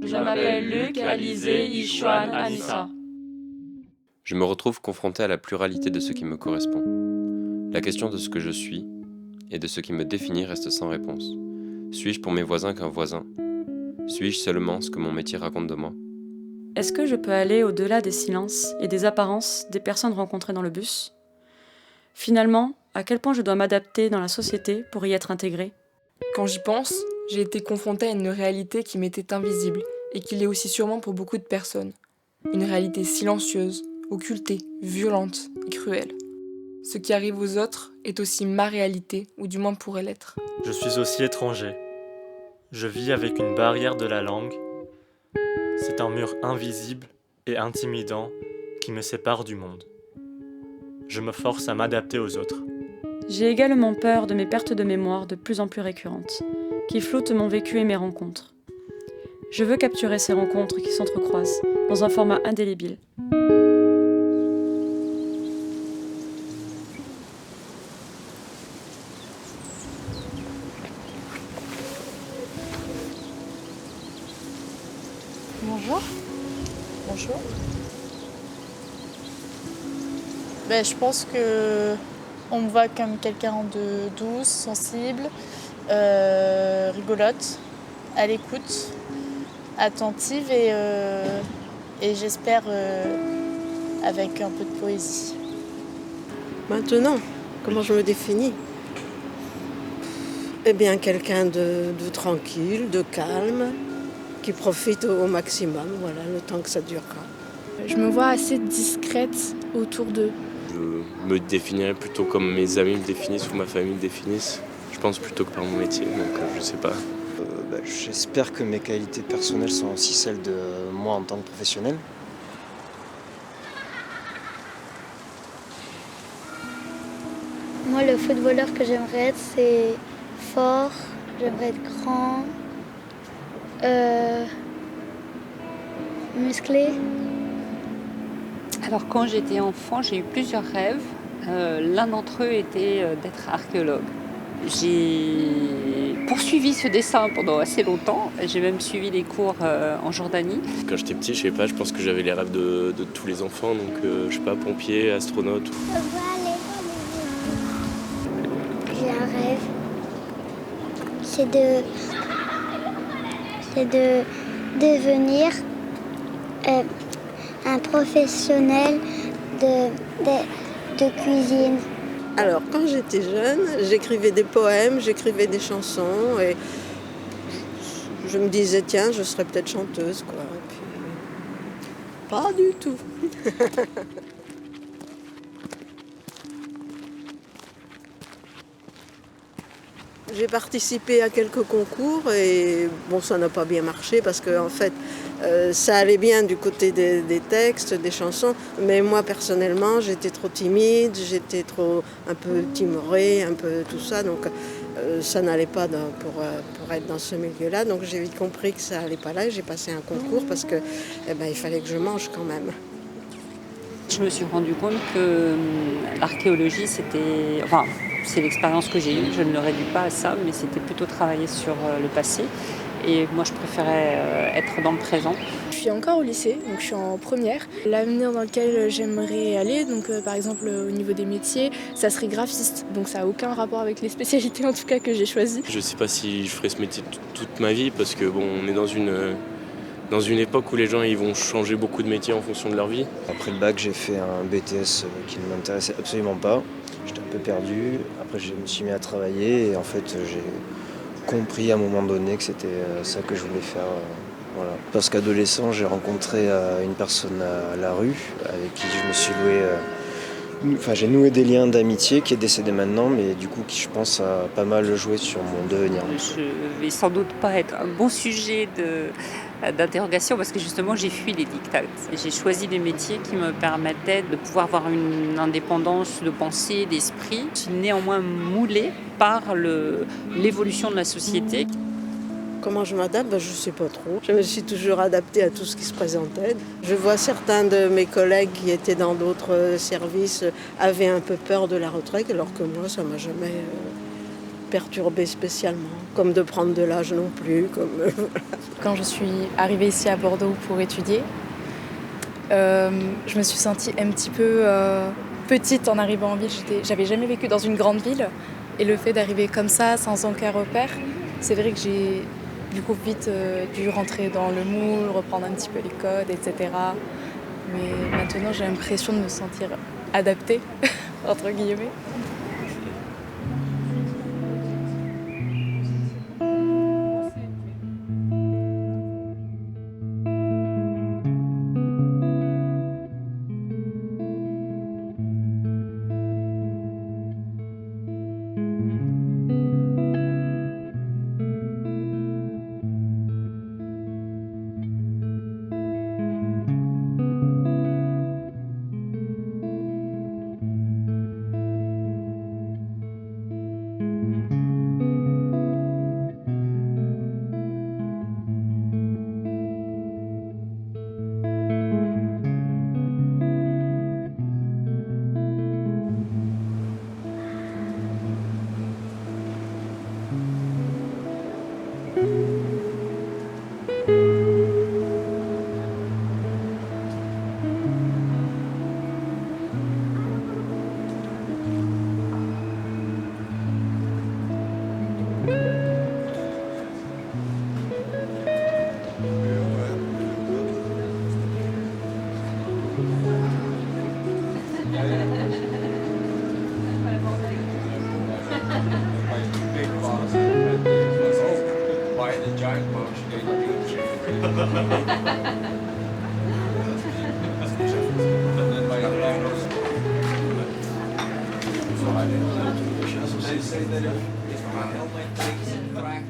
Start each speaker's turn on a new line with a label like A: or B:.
A: Je m'appelle Luc, Alizé, Ichouane, Anissa.
B: Je me retrouve confronté à la pluralité de ce qui me correspond. La question de ce que je suis et de ce qui me définit reste sans réponse. Suis-je pour mes voisins qu'un voisin? Suis-je seulement ce que mon métier raconte de moi?
A: Est-ce que je peux aller au-delà des silences et des apparences des personnes rencontrées dans le bus? Finalement, à quel point je dois m'adapter dans la société pour y être intégrée?
C: Quand j'y pense, j'ai été confrontée à une réalité qui m'était invisible et qui l'est aussi sûrement pour beaucoup de personnes. Une réalité silencieuse, occultée, violente et cruelle. Ce qui arrive aux autres est aussi ma réalité, ou du moins pourrait l'être.
D: Je suis aussi étranger. Je vis avec une barrière de la langue. C'est un mur invisible et intimidant qui me sépare du monde. Je me force à m'adapter aux autres.
A: J'ai également peur de mes pertes de mémoire de plus en plus récurrentes, qui floutent mon vécu et mes rencontres. Je veux capturer ces rencontres qui s'entrecroisent dans un format indélébile.
E: Bonjour. Bonjour. Je pense que on me voit comme quelqu'un de douce, sensible, rigolote, à l'écoute, attentive et j'espère avec un peu de poésie.
F: Maintenant, comment je me définis? Eh bien, quelqu'un de tranquille, de calme, qui profite au maximum, voilà, le temps que ça durera.
G: Je me vois assez discrète autour d'eux.
H: Je me définirais plutôt comme mes amis me définissent ou ma famille me définissent. Je pense plutôt que par mon métier, donc je sais pas.
I: J'espère que mes qualités personnelles sont aussi celles de moi en tant que professionnel.
J: Moi, le footballeur que j'aimerais être, c'est fort, j'aimerais être grand, musclé.
K: Alors quand j'étais enfant, j'ai eu plusieurs rêves. L'un d'entre eux était d'être archéologue. J'ai poursuivi ce dessin pendant assez longtemps. J'ai même suivi des cours en Jordanie.
H: Quand j'étais petit, je sais pas, je pense que j'avais les rêves de tous les enfants, donc je sais pas, pompier, astronaute.
J: J'ai un rêve, c'est de devenir un professionnel de cuisine.
F: Alors, quand j'étais jeune, j'écrivais des poèmes, j'écrivais des chansons et je me disais, tiens, je serais peut-être chanteuse, quoi. Et puis, pas du tout. J'ai participé à quelques concours et bon, ça n'a pas bien marché parce que en fait, ça allait bien du côté des textes, des chansons, mais moi personnellement, j'étais trop timide, j'étais trop un peu timorée, un peu tout ça, donc ça n'allait pas pour être dans ce milieu-là. Donc j'ai vite compris que ça allait pas là. J'ai passé un concours parce que il fallait que je mange quand même.
K: Je me suis rendu compte que l'archéologie, c'est l'expérience que j'ai eue. Je ne le réduis pas à ça, mais c'était plutôt travailler sur le passé. Et moi, je préférais être dans le présent.
G: Je suis encore au lycée, donc je suis en première. L'avenir dans lequel j'aimerais aller, donc par exemple au niveau des métiers, ça serait graphiste. Donc ça n'a aucun rapport avec les spécialités en tout cas que j'ai choisies.
H: Je sais pas si je ferai ce métier toute ma vie, parce que bon, on est dans une époque où les gens ils vont changer beaucoup de métiers en fonction de leur vie.
I: Après le bac, j'ai fait un BTS qui ne m'intéressait absolument pas. J'étais un peu perdu. Après, je me suis mis à travailler et en fait, j'ai compris à un moment donné que c'était ça que je voulais faire. Voilà. Parce qu'adolescent, j'ai rencontré une personne à la rue avec qui je me suis j'ai noué des liens d'amitié qui est décédé maintenant, mais du coup qui je pense a pas mal joué sur mon devenir.
K: Je vais sans doute pas être un bon sujet d'interrogation parce que justement j'ai fui les dictats. J'ai choisi des métiers qui me permettaient de pouvoir avoir une indépendance de pensée, d'esprit. Je suis néanmoins moulée par l'évolution de la société.
F: Comment je m'adapte? Je ne sais pas trop. Je me suis toujours adaptée à tout ce qui se présentait. Je vois certains de mes collègues qui étaient dans d'autres services avaient un peu peur de la retraite, alors que moi, ça ne m'a jamais perturbé spécialement, comme de prendre de l'âge non plus.
L: Quand je suis arrivée ici à Bordeaux pour étudier, je me suis sentie un petit peu petite en arrivant en ville. J'avais jamais vécu dans une grande ville et le fait d'arriver comme ça, sans aucun repère, c'est vrai que j'ai du coup vite dû rentrer dans le moule, reprendre un petit peu les codes, etc. Mais maintenant j'ai l'impression de me sentir adaptée, entre guillemets.
M: They say that if my helmet takes a crack,